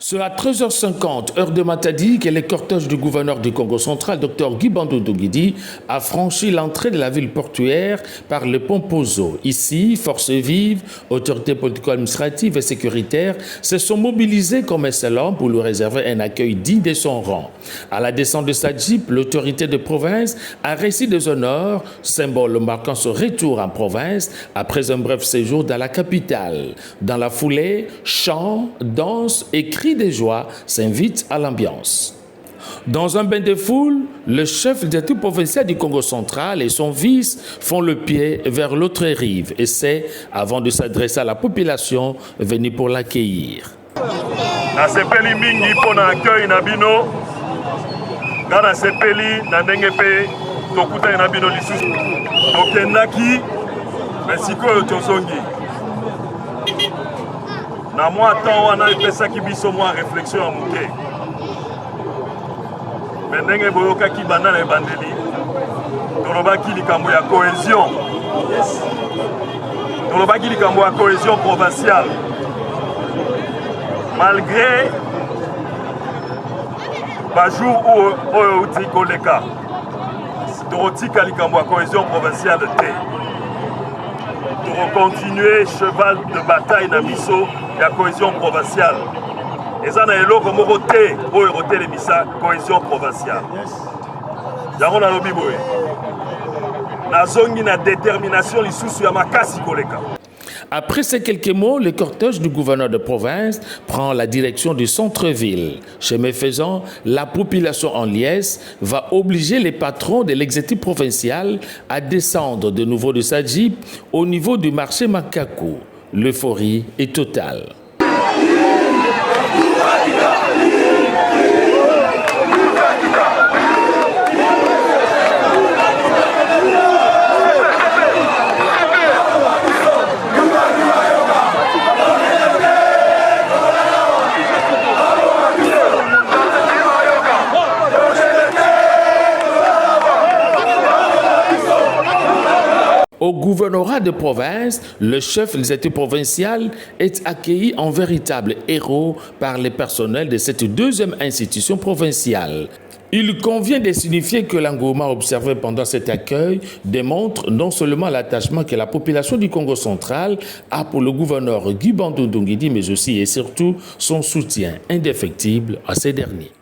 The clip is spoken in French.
C'est à 13h50, heure de Matadi, que le cortège du gouverneur du Congo central, Dr Guy Bandou-Doguidi, a franchi l'entrée de la ville portuaire par le pont Pozo. Ici, forces vives, autorités politico-administratives et sécuritaires se sont mobilisées comme un seul homme pour lui réserver un accueil digne de son rang. À la descente de sa jeep, l'autorité de province a reçu des honneurs, symbole marquant son retour en province après un bref séjour dans la capitale. Dans la foulée, chants, danses et cris de joie s'invitent à l'ambiance. Dans un bain de foule, le chef de tout provincial du Congo central et son vice font le pied vers l'autre rive, et c'est avant de s'adresser à la population venue pour l'accueillir. Nasepeli mingi pona accueil na bino, ngana sepeli na ndenge pe tokuta na bino lisusu. Tokendaki, mesiko tozongi. Na mwa temps wana epesaki biso mwa réflexion ya moke. Me ndenge boyokaki banda na ebandeli, tolobaki likambo ya cohésion. Tolobaki likambo ya cohésion provinciale. Malgré bajour oyo uti koleka, tokotika likambo ya cohésion provinciale te. Continuer cheval de bataille na biso ya cohésion provinciale. Eza na eloko moko te oyo kotelemisa cohésion provinciale. Yango nalobi boye. Nazongi na détermination lisusu ya makasi koleka. Après ces quelques mots, le cortège du gouverneur de province prend la direction du centre-ville. Chemin faisant, la population en liesse va obliger les patrons de l'exécutif provincial à descendre de nouveau de sa jeep au niveau du marché Makaku. L'euphorie est totale. Au gouvernorat de province, le chef de l'exécutif provincial est accueilli en véritable héros par les personnels de cette deuxième institution provinciale. Il convient de signifier que l'engouement observé pendant cet accueil démontre non seulement l'attachement que la population du Congo central a pour le gouverneur Guy Bandou-Doguidi, mais aussi et surtout son soutien indéfectible à ces derniers.